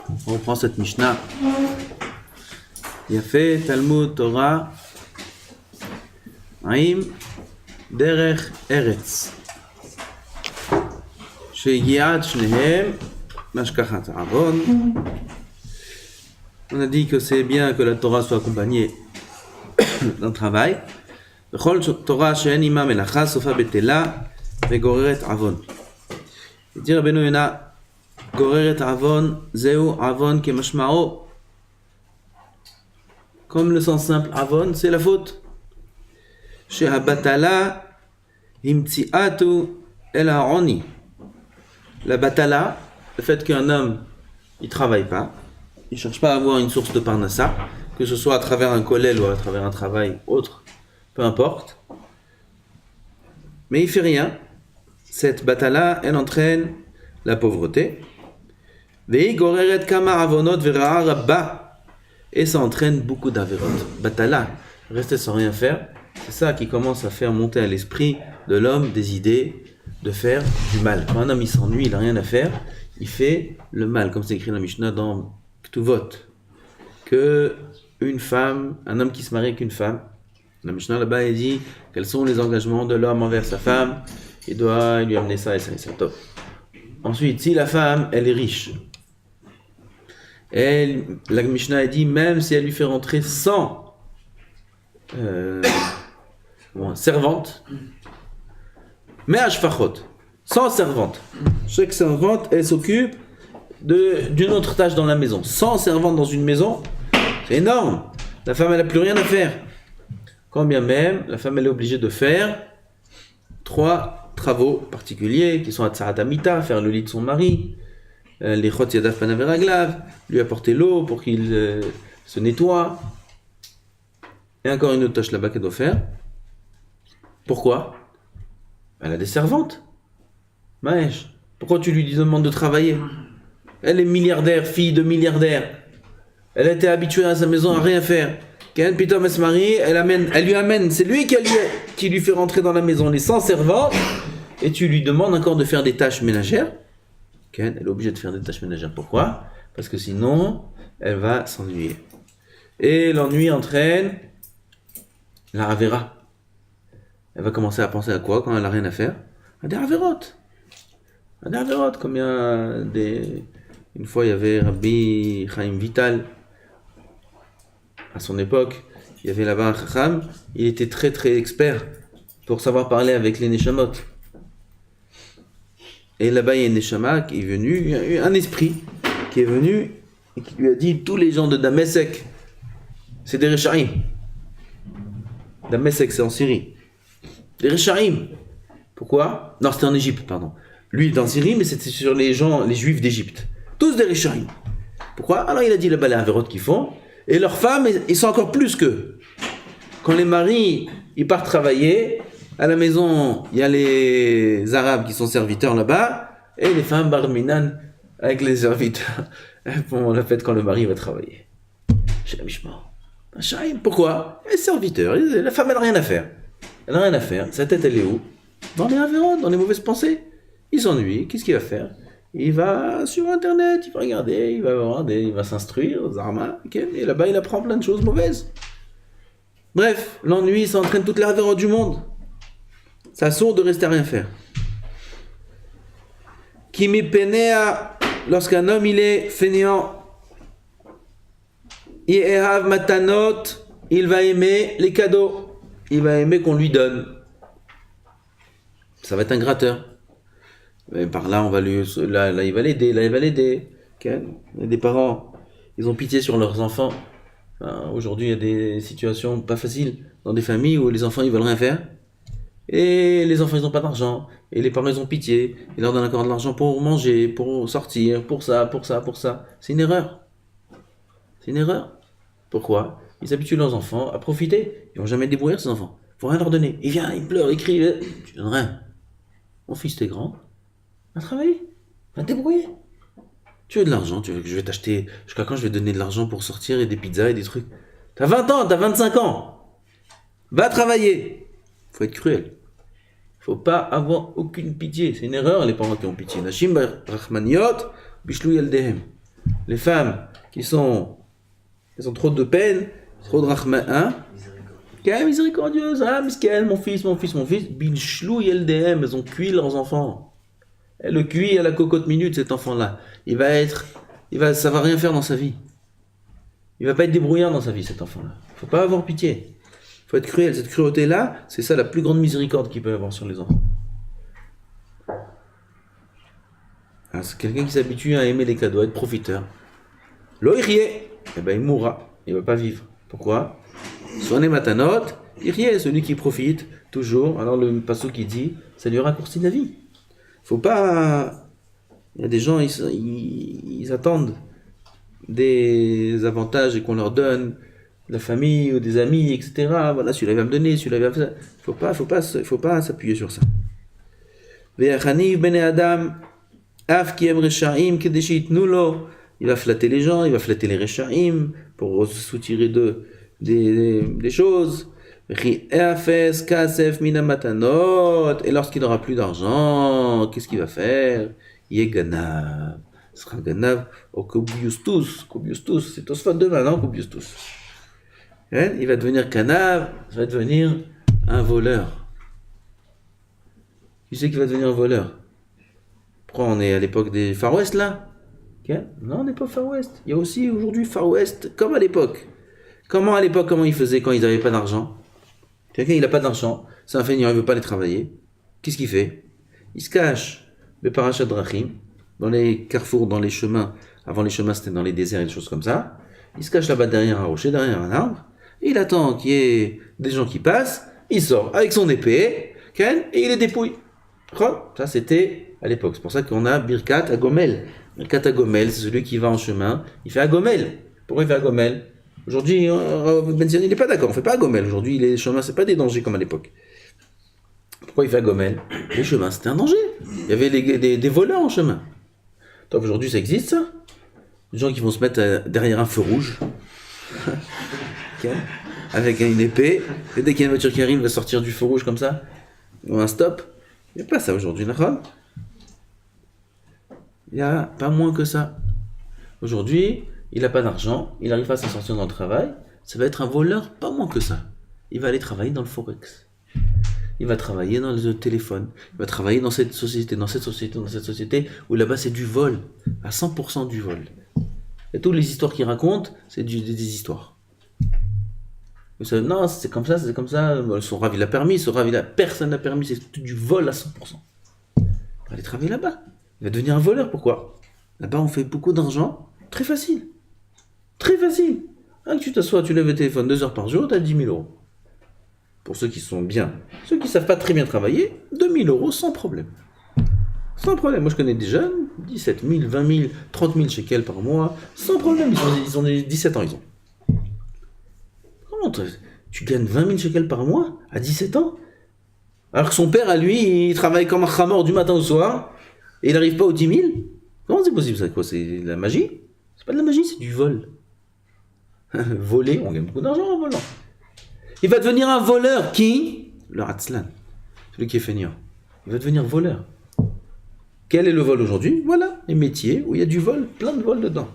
On reprend cette Mishnah. Yafé, Talmud, Torah, Haim, Derech, Eretz. Shegiad, Shnehem, Mashkachat, Avon. On a dit que c'est bien que la Torah soit accompagnée d'un travail. Bechol Torah she'en ima melacha sofa betela vegoreret avon. Dit Rabbeinu Yona, goreret avon, zeu avon kemashmao. Comme le sens simple avon, c'est la faute. Shehabatala himtziatu el ha'oni. La batala, le fait qu'un homme il travaille pas, il cherche pas à avoir une source de parnassa, que ce soit à travers un kollel ou à travers un travail autre, peu importe. Mais il fait rien. Cette batala, elle entraîne la pauvreté. Et ça entraîne beaucoup d'averot. Batala, rester sans rien faire, c'est ça qui commence à faire monter à l'esprit de l'homme des idées de faire du mal. Quand un homme il s'ennuie, il n'a rien à faire, il fait le mal, comme c'est écrit dans la Mishnah dans Ktuvot. Que une femme, un homme qui se marie avec une femme, la Mishnah là-bas il dit quels sont les engagements de l'homme envers sa femme, il doit lui amener ça et ça et ça. Top. Ensuite, si la femme elle est riche, la Mishnah a dit même si elle lui fait rentrer 100 servantes, mais ashfachot, 100 servantes. Chaque servante elle s'occupe d'une autre tâche dans la maison. 100 servantes dans une maison, c'est énorme. La femme elle n'a plus rien à faire. Quand bien même la femme elle est obligée de faire 3 travaux particuliers qui sont Atzarat Amita, faire le lit de son mari, les Chot Yadav Panav Raglav, lui apporter l'eau pour qu'il se nettoie. Et encore une autre tâche là-bas qu'elle doit faire. Pourquoi? Elle a des servantes. Maësh, pourquoi tu lui demandes de travailler? Elle est milliardaire, fille de milliardaire. Elle a été habituée à sa maison à rien faire. Quand Pitom elle se marie, elle lui amène, c'est lui qui lui fait rentrer dans la maison les 100 servantes, et tu lui demandes encore de faire des tâches ménagères. Elle est obligée de faire des tâches ménagères. Pourquoi? Parce que sinon, elle va s'ennuyer. Et l'ennui entraîne la Avera. Elle va commencer à penser à quoi quand elle n'a rien à faire? À des Averotes. À des Averotes. Une fois, il y avait Rabbi Chaim Vital. À son époque, il y avait là-bas un Chacham. Il était très très expert pour savoir parler avec les Neshamot. Et là-bas, il y a une Neshama qui est venue, il y a eu un esprit qui est venu et qui lui a dit tous les gens de Damesek, c'est des Rechaim. Damesek, c'est en Syrie. Des Rechaim. Pourquoi? Non, c'était en Égypte, pardon. Lui, il est en Syrie, mais c'était sur les Juifs d'Égypte. Tous des Rechaim. Pourquoi? Alors, il a dit là-bas les Averot qu'ils font, et leurs femmes, ils sont encore plus qu'eux. Quand les maris, ils partent travailler, à la maison, il y a les Arabes qui sont serviteurs là-bas, et les femmes barminan avec les serviteurs. Bon, la fête quand le mari va travailler. Chez la Mishma. Pourquoi? Les serviteurs, la femme elle n'a rien à faire. Elle n'a rien à faire. Sa tête elle est où? Dans les avérotes, dans les mauvaises pensées. Il s'ennuie, qu'est-ce qu'il va faire? Il va sur internet, il va regarder, il va s'instruire, Zarma, okay, et là-bas il apprend plein de choses mauvaises. Bref, l'ennui ça entraîne toutes les avérotes du monde. Ça sourd de rester à rien faire. Kimi penea, lorsqu'un homme il est fainéant, Yehav matanot, il va aimer les cadeaux. Il va aimer qu'on lui donne. Ça va être un gratteur. Et par là, là, il va l'aider. Okay. Il y a des parents, ils ont pitié sur leurs enfants. Enfin, aujourd'hui, il y a des situations pas faciles dans des familles où les enfants ils veulent rien faire. Et les enfants ils n'ont pas d'argent, et les parents ils ont pitié, ils leur donnent encore de l'argent pour manger, pour sortir, pour ça. C'est une erreur. Pourquoi? Ils habituent leurs enfants à profiter, ils vont jamais débrouiller ces enfants. Faut rien leur donner. Il vient, il pleure, il crie, tu donnes rien. Mon fils t'es grand, va travailler, va te débrouiller. Tu veux de l'argent, tu veux que je vais t'acheter, jusqu'à quand je vais te donner de l'argent pour sortir et des pizzas et des trucs? T'as 20 ans, t'as 25 ans, va travailler. Faut être cruel. Faut pas avoir aucune pitié. C'est une erreur, les parents qui ont pitié. Nashim Rachmaniot, Bishlou Yaldehem. les femmes elles ont trop de peine, trop de rachma, hein? Quelle miséricordieuse, ah, miskel, mon fils, bil shlou yeldem, elles ont cuit leurs enfants. Elle le cuit à la cocotte minute, cet enfant-là. Ça va rien faire dans sa vie. Il va pas être débrouillard dans sa vie, cet enfant-là. Faut pas avoir pitié. Faut être cruel. Cette cruauté-là, c'est ça la plus grande miséricorde qu'il peut avoir sur les enfants. Ah, c'est quelqu'un qui s'habitue à aimer les cadeaux, à être profiteur. L'oirie, eh ben il mourra. Il va pas vivre. Pourquoi? Soné matanot, irie, celui qui profite toujours. Alors le passou qui dit, ça lui raccourcit la vie. Faut pas. Il y a des gens, ils attendent des avantages et qu'on leur donne, la famille ou des amis, etc. Voilà, celui-là va me donner, celui-là va me faire. Faut pas s'appuyer sur ça. Ve'achaniv bene adam, af ki em reshaim kedeshit nulo. Il va flatter les gens, il va flatter les reshaim pour se soutirer des choses. Et lorsqu'il n'aura plus d'argent, qu'est-ce qu'il va faire? Il est ganav. Ce sera ganav au kobiustus. Kobiustus, c'est Tosfot demain, non? Kobiustus. Il va devenir ganav, il va devenir un voleur. Qui c'est qui va devenir un voleur? Pourquoi on est à l'époque des Far West là? Non, on n'est pas Far West. Il y a aussi aujourd'hui Far West, comme à l'époque. Comment ils faisaient quand ils n'avaient pas d'argent? Quelqu'un, il n'a pas d'argent, c'est un feignant, il ne veut pas aller travailler. Qu'est-ce qu'il fait? Il se cache, le parachat drachim, dans les carrefours, dans les chemins. Avant les chemins, c'était dans les déserts et des choses comme ça. Il se cache là-bas derrière un rocher, derrière un arbre. Et il attend qu'il y ait des gens qui passent. Il sort avec son épée, et il les dépouille. Ça, c'était à l'époque. C'est pour ça qu'on a Birkat Agomel. Birkat Agomel, c'est celui qui va en chemin. Il fait Agomel. Pourquoi il fait Agomel? Aujourd'hui, Ben Zion, il n'est pas d'accord, on ne fait pas Agomel. Aujourd'hui, les chemins, ce n'est pas des dangers comme à l'époque. Pourquoi il fait Agomel? Les chemins, c'était un danger. Il y avait des voleurs en chemin. Donc aujourd'hui, ça existe, ça? Des gens qui vont se mettre derrière un feu rouge, avec une épée, et dès qu'il y a une voiture qui arrive, il va sortir du feu rouge comme ça, ou un stop. Il n'y a pas ça aujourd'hui, d'accord? Il n'y a pas moins que ça. Aujourd'hui, il n'a pas d'argent, il n'arrive pas à s'en sortir dans le travail, ça va être un voleur pas moins que ça. Il va aller travailler dans le Forex. Il va travailler dans le téléphone. Il va travailler dans cette société, où là-bas c'est du vol, à 100% du vol. Et toutes les histoires qu'il raconte, c'est des histoires. Non, c'est comme ça. Son rave il a permis, personne n'a permis, c'est tout du vol à 100%. Il va aller travailler là-bas. Il va devenir un voleur, pourquoi? Là-bas on fait beaucoup d'argent, très facile. Très facile. Tu t'assois, tu lèves le téléphone 2 heures par jour, tu as 10 000 euros. Pour ceux qui sont bien. Ceux qui ne savent pas très bien travailler, 2 000 euros sans problème. Sans problème. Moi je connais des jeunes, 17 000, 20 000, 30 000 shekels par mois, sans problème. Ils ont 17 ans, ils ont. Comment tu gagnes 20 000 shekels par mois à 17 ans? Alors que son père, à lui, il travaille comme un khamor du matin au soir, et il n'arrive pas aux 10 000? Comment c'est possible ça? Quoi? C'est de la magie? C'est pas de la magie, c'est du vol. Voler, on gagne beaucoup d'argent en volant. Il va devenir un voleur. Qui? Le Hatzlan, celui qui est feignant. Il va devenir voleur. Quel est le vol aujourd'hui? Voilà, les métiers où il y a du vol, plein de vol dedans.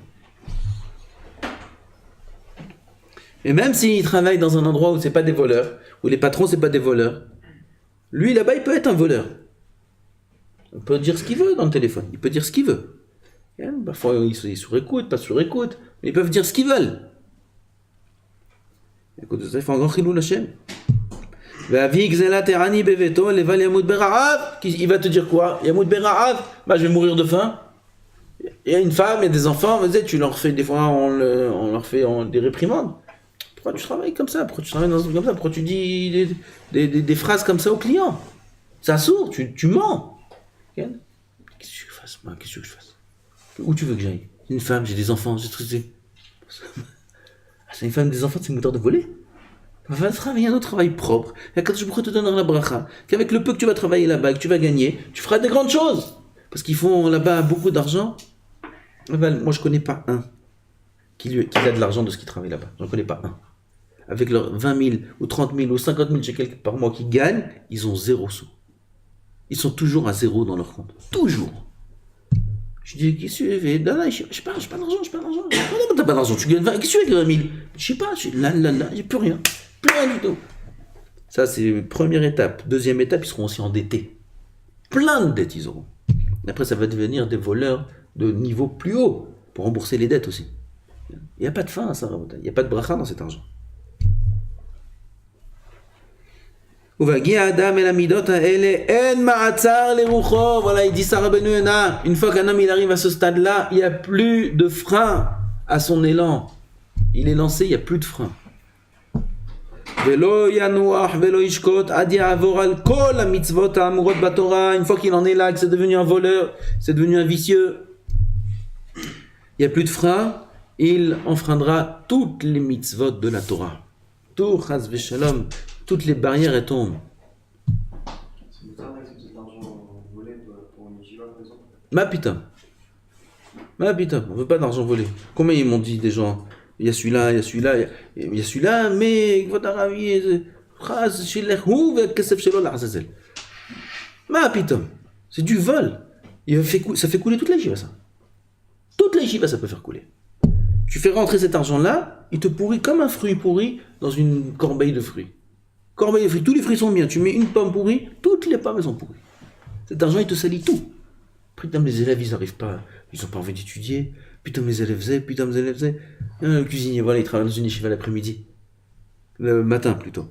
Et même s'il travaille dans un endroit où c'est pas des voleurs, où les patrons c'est pas des voleurs, lui là-bas il peut être un voleur. Il peut dire ce qu'il veut dans le téléphone, il peut dire ce qu'il veut. Parfois ils sur écoute, pas sur écoute, mais ils peuvent dire ce qu'ils veulent. Écoute, ça, il faut un grand chilou l'Hachem. Il va te dire quoi? Yamoud bera'av, je vais mourir de faim. Il y a une femme, il y a des enfants, tu leur fais des fois, on leur fait des réprimandes. Pourquoi tu travailles comme ça? Pourquoi tu travailles dans un truc comme ça? Pourquoi tu dis des phrases comme ça aux clients? C'est sourd, tu mens. Qu'est-ce que je fasse? Qu'est-ce que je fasse? Où tu veux que j'aille? J'ai une femme, j'ai des enfants, j'ai tout. C'est une femme, des enfants, c'est une moteur de voler. Va travailler un autre travail propre. Et quand je pourrais te donner la bracha, qu'avec le peu que tu vas travailler là-bas, que tu vas gagner, tu feras des grandes choses. Parce qu'ils font là-bas beaucoup d'argent. Moi, je connais pas un qui a de l'argent de ce qu'il travaille là-bas. Je ne connais pas un. Avec leurs 20 000 ou 30 000 ou 50 000 shekels par mois qu'ils gagnent, ils ont 0 sous. Ils sont toujours à 0 dans leur compte. Toujours. Je dis, qu'est-ce que tu fais? Là, je sais pas d'argent. Non, t'as pas d'argent, tu gagnes 20. Qu'est-ce que tu fais avec 20 000? Je sais pas, j'ai plus rien. Plus rien du tout. Ça, c'est la première étape. Deuxième étape, ils seront aussi endettés. Plein de dettes, ils auront. Après, ça va devenir des voleurs de niveau plus haut pour rembourser les dettes aussi. Il n'y a pas de fin à ça, il n'y a pas de bracha dans cet argent. Voilà, il dit ça, Rabbeinu Yonah. Une fois qu'un homme il arrive à ce stade-là, il n'y a plus de frein à son élan. Il est lancé, il n'y a plus de frein. Une fois qu'il en est là, que c'est devenu un voleur, c'est devenu un vicieux, il n'y a plus de frein, il enfreindra toutes les mitzvot de la Torah. Tout, chas v'shalom, toutes les barrières elles tombent. C'est une arnaque de cet argent volé pour une yeshiva, par exemple. Ma putain, on veut pas d'argent volé. Combien ils m'ont dit des gens? Il y a celui-là, mais ma putain, c'est du vol. Ça fait couler toute la yeshiva, ça. Toute la yeshiva, ça peut faire couler. Tu fais rentrer cet argent-là, il te pourrit comme un fruit pourri dans une corbeille de fruits. Corbeille de fruits, tous les fruits sont bien. Tu mets une pomme pourrie, toutes les pommes elles sont pourries. Cet argent, il te salit tout. Putain, les élèves, ils n'arrivent pas, ils n'ont pas envie d'étudier. Putain, mes élèves faisaient. Le cuisinier, voilà, il travaille dans une yeshiva l'après-midi. Le matin, plutôt.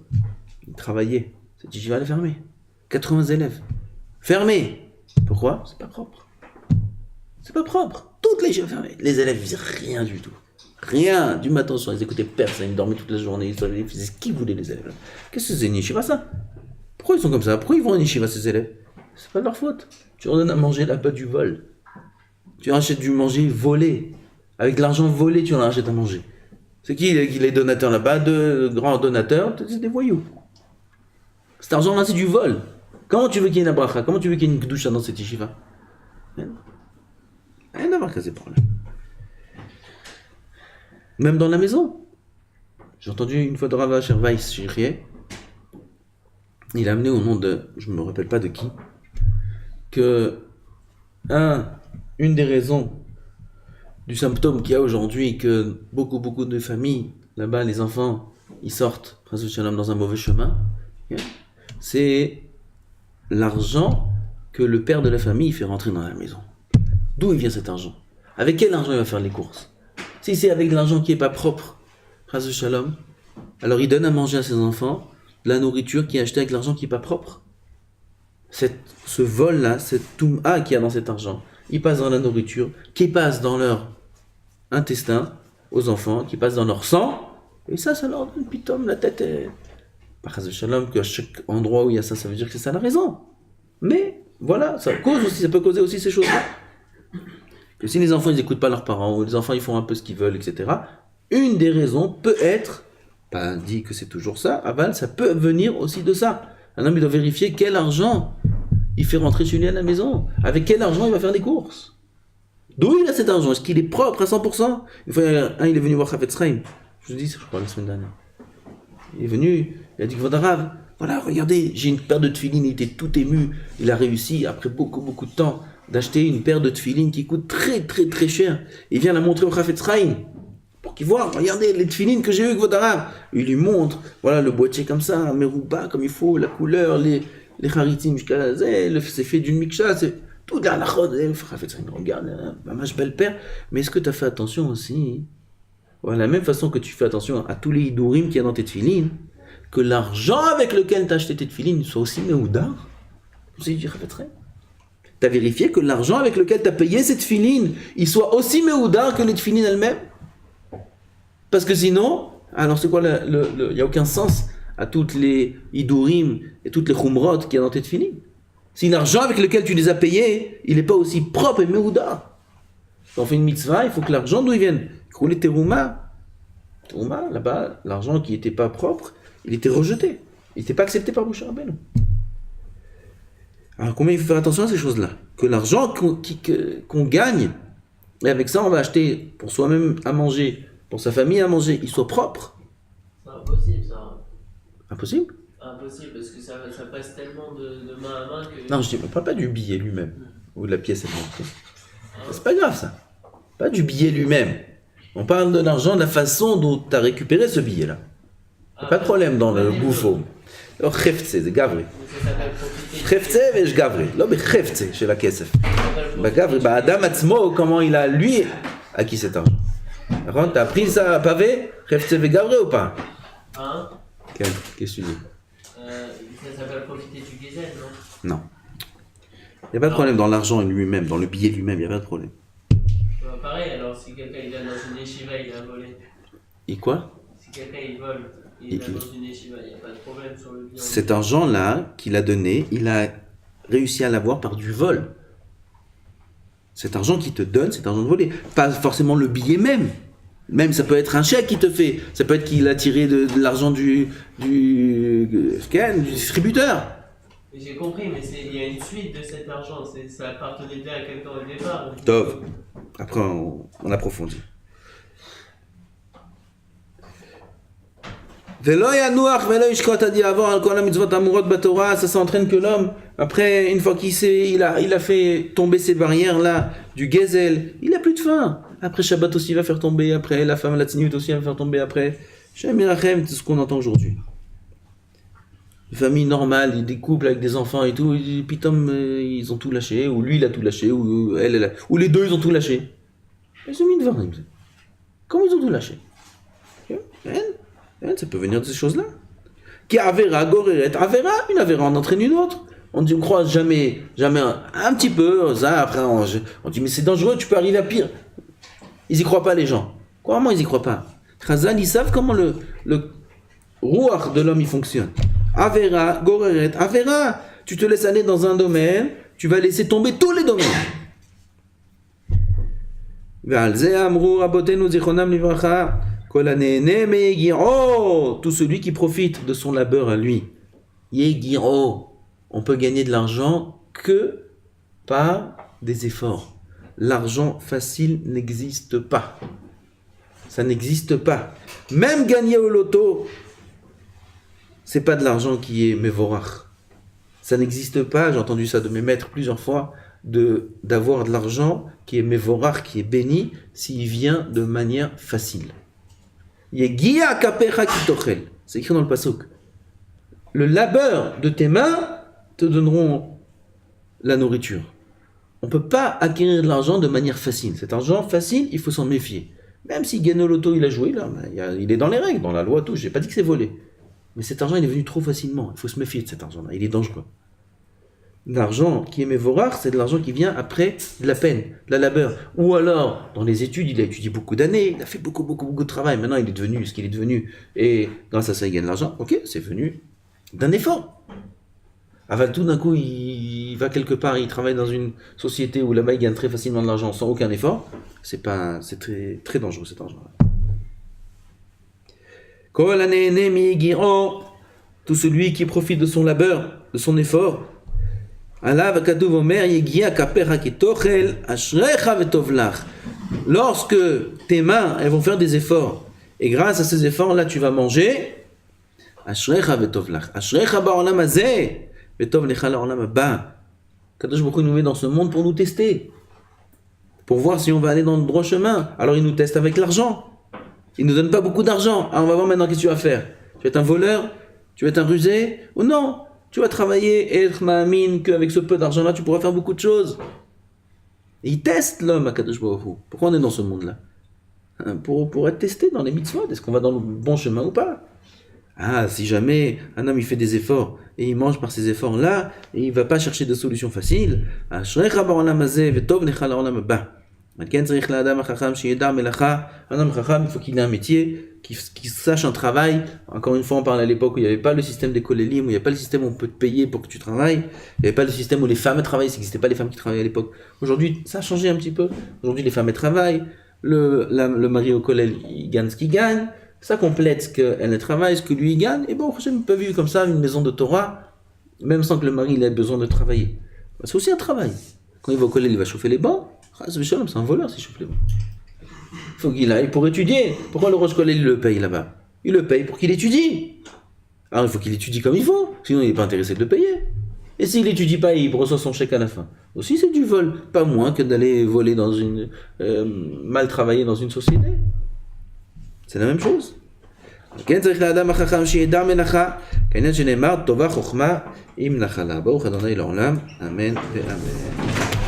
Il travaillait. Cette yeshiva, elle est fermée. 80 élèves. Fermés. Pourquoi? C'est pas propre. Toutes les yeshiva fermées. Les élèves, ils faisaient rien du tout. Rien. Du matin au soir, ils écoutaient personne, ils dormaient toute la journée, ils faisaient ce qu'ils voulaient, les élèves. Qu'est-ce que c'est une yeshiva, ça? Pourquoi ils sont comme ça? Pourquoi ils vont en yeshiva, ces élèves? C'est pas de leur faute. Tu leur donnes à manger là-bas du vol. Tu rachètes du manger volé. Avec l'argent volé, tu en achètes à manger. C'est qui les donateurs là-bas? De grands donateurs, c'est des voyous. Cet argent-là, c'est du vol. Comment tu veux qu'il y ait une abracha? Comment tu veux qu'il y ait une kedusha dans cette yeshiva? Rien à voir qu'à ces problèmes. Même dans la maison. J'ai entendu une fois de Rav Asher Weiss Shirié. Il a amené au nom de, je ne me rappelle pas de qui, que une des raisons du symptôme qu'il y a aujourd'hui, que beaucoup de familles, là-bas, les enfants, ils sortent dans un mauvais chemin, c'est l'argent que le père de la famille fait rentrer dans la maison. D'où il vient cet argent? Avec quel argent il va faire les courses? Si c'est avec de l'argent qui n'est pas propre, alors il donne à manger à ses enfants de la nourriture qui est achetée avec l'argent qui n'est pas propre. Ce vol-là, cette touma qu'il y a dans cet argent, il passe dans la nourriture, qui passe dans leur intestin aux enfants, qui passe dans leur sang, et ça leur donne pitom, la tête est... Par Shalom, qu'à chaque endroit où il y a ça, ça veut dire que c'est ça la raison. Mais voilà, ça peut causer aussi ces choses-là. Que si les enfants ils n'écoutent pas leurs parents, ou les enfants ils font un peu ce qu'ils veulent, etc., une des raisons peut être, pas dit que c'est toujours ça, aval, ça peut venir aussi de ça. Un homme il doit vérifier quel argent il fait rentrer chez lui à la maison, avec quel argent il va faire des courses. D'où il a cet argent? Est-ce qu'il est propre à 100%? Une fois, il est venu voir Chafetz Chaim, je vous dis, je crois, la semaine dernière. Il est venu, il a dit, Vodarav, voilà, regardez, j'ai une paire de tefilines, il était tout ému, il a réussi, après beaucoup de temps, d'acheter une paire de tefilines qui coûte très cher. Il vient la montrer au Chafetz Chaim, pour qu'il voit, regardez les tefilines que j'ai eu avec Vodarav. Il lui montre, voilà, le boîtier comme ça, merouba comme il faut, la couleur, les charitim jusqu'à la c'est fait d'une mikcha, c'est tout de la halachot. Chafetz Chaim regarde, je belle père, mais est-ce que tu as fait attention aussi? Voilà, de la même façon que tu fais attention à tous les hidurim qu'il y a dans tes tefilines, que l'argent avec lequel tu as acheté tes tefilines soit aussi meoudar. Tu as vérifié que l'argent avec lequel tu as payé cette tefilines, il soit aussi meoudar que les tefilines elles-mêmes? Parce que sinon, alors c'est quoi il n'y a aucun sens à toutes les hidurim et toutes les chumrot qu'il y a dans tes tefilines. Si l'argent avec lequel tu les as payés, il n'est pas aussi propre et meoudar. Quand on fait une mitzvah, il faut que l'argent d'où il vienne. Rouler terouma, là-bas, l'argent qui n'était pas propre, il était rejeté. Il n'était pas accepté par Moshe Rabbeinu. Alors combien il faut faire attention à ces choses-là? Que l'argent qu'on gagne, et avec ça on va acheter pour soi-même à manger, pour sa famille à manger, il soit propre. C'est impossible ça. Impossible? Impossible parce que ça passe tellement de main à main que... Non, je ne parle pas du billet lui-même, ou de la pièce elle-même. Ah C'est pas grave ça. Pas du billet lui-même. On parle de l'argent, de la façon dont tu as récupéré ce billet-là. Y a pas de problème dans le gouffre. Alors, khefze, c'est gavri. Ça s'appelle profiter. Khefze, mais je gavri. Non, mais khefze, chez la kesef. Bah, gavri, bah, Adam Atzmo, comment il a, lui, acquis cet argent. Ron, t'as pris ça à pavé, khefze et gavri ou pas? Hein? Qu'est-ce que tu dis? Ça s'appelle profiter du gazelle, non? Non. Il n'y a pas de problème dans l'argent lui-même, dans le billet lui-même, il n'y a pas de problème. Pareil, alors si quelqu'un il va dans une yeshiva, il a volé. Et quoi? Si quelqu'un il vole, il va dans une yeshiva, il n'y a pas de problème sur le billet. Cet argent-là qu'il a donné, il a réussi à l'avoir par du vol. Cet argent qu'il te donne, c'est argent de volé. Pas forcément le billet même. Même ça peut être un chèque qu'il te fait. Ça peut être qu'il a tiré de l'argent du distributeur. J'ai compris, mais il y a une suite de cet argent. Ça appartenait bien à quelqu'un au départ. Tov. Après, on approfondit. Ça s'entraîne que l'homme, après, une fois il a fait tomber ces barrières-là, du gezel, il n'a plus de faim. Après, Shabbat aussi va faire tomber, après, la femme, la tzniut aussi va faire tomber, après. Shem Mirachem, c'est ce qu'on entend aujourd'hui. Une famille normale, des couples avec des enfants et tout, et pitom, ils ont tout lâché, ou lui il a tout lâché, ou elle, ou les deux ils ont tout lâché. Ils ont mis devant. Comment ils ont tout lâché? Ça peut venir de ces choses-là. Qui avera, goreret, avera, une avera en entraîne une autre. On dit, on croise jamais un petit peu, ça, après on dit, mais c'est dangereux, tu peux arriver à pire. Ils y croient pas les gens. Comment ils y croient pas? Khazal, ils savent comment le rouach de l'homme il fonctionne. Avera, goreret, avera. Tu te laisses aller dans un domaine, tu vas laisser tomber tous les domaines. Tout celui qui profite de son labeur à lui. Yegiro. On peut gagner de l'argent que par des efforts. L'argent facile n'existe pas. Ça n'existe pas. Même gagner au loto, c'est pas de l'argent qui est mevorach. Ça n'existe pas, j'ai entendu ça de mes maîtres plusieurs fois, d'avoir de l'argent qui est mevorach, qui est béni, s'il vient de manière facile. Yegia kapecha kitochel. C'est écrit dans le pasuk. Le labeur de tes mains te donneront la nourriture. On ne peut pas acquérir de l'argent de manière facile. Cet argent facile, il faut s'en méfier. Même si gagne au loto, il a joué, là, il est dans les règles, dans la loi, tout. Je n'ai pas dit que c'est volé. Mais cet argent, il est venu trop facilement. Il faut se méfier de cet argent-là. Il est dangereux. L'argent qui est mévorar, c'est de l'argent qui vient après de la peine, de la labeur. Ou alors, dans les études, il a étudié beaucoup d'années, il a fait beaucoup de travail. Maintenant, il est devenu ce qu'il est devenu. Et grâce à ça, il gagne de l'argent. Ok, c'est venu d'un effort. Aval, tout d'un coup, il va quelque part, il travaille dans une société où là-bas, il gagne très facilement de l'argent sans aucun effort. C'est très, très dangereux cet argent-là. Tout celui qui profite de son labeur, de son effort, lorsque tes mains elles vont faire des efforts et grâce à ces efforts là tu vas manger, Kadosh Baruch Hu nous met dans ce monde pour nous tester, pour voir si on va aller dans le droit chemin. Alors il nous teste avec l'argent. Il ne nous donne pas beaucoup d'argent. Alors on va voir maintenant qu'est-ce que tu vas faire. Tu vas être un voleur? Tu vas être un rusé? Ou non? Tu vas travailler et être ma'amine qu'avec ce peu d'argent-là, tu pourras faire beaucoup de choses. Et il teste l'homme à Kadosh Baruch Hu. Pourquoi on est dans ce monde-là? Pour être testé dans les mitzvot. Est-ce qu'on va dans le bon chemin ou pas? Ah, si jamais un homme il fait des efforts et il mange par ces efforts-là, et il ne va pas chercher de solutions faciles. Un homme chacham, il faut qu'il ait un métier, qu'il sache un travail. Encore une fois, on parle à l'époque où il n'y avait pas le système des kolélim, où il n'y avait pas le système où on peut te payer pour que tu travailles. Il n'y avait pas le système où les femmes travaillent, ça n'existait pas les femmes qui travaillaient à l'époque. Aujourd'hui, ça a changé un petit peu. Aujourd'hui, les femmes travaillent, le mari au collège, il gagne ce qu'il gagne, ça complète ce qu'elle travaille, ce que lui il gagne, et bon, on peut vivre comme ça, une maison de Torah, même sans que le mari il ait besoin de travailler. C'est aussi un travail. Quand il va au collège, il va chauffer les bancs. C'est un voleur s'il chauffe les bancs. Il faut qu'il aille pour étudier. Pourquoi le Rosh Kollel il le paye là-bas? Il le paye pour qu'il étudie. Alors il faut qu'il étudie comme il faut, sinon il n'est pas intéressé de le payer. Et s'il étudie pas, il reçoit son chèque à la fin. Aussi, c'est du vol. Pas moins que d'aller voler dans une... mal travailler dans une société. C'est la même chose. כן צריך לאדם החכם שידע מלאכה, כעניין שנאמר, טובה חוכמה עם נחלה. ברוך ה' לעולם, אמן ואמן.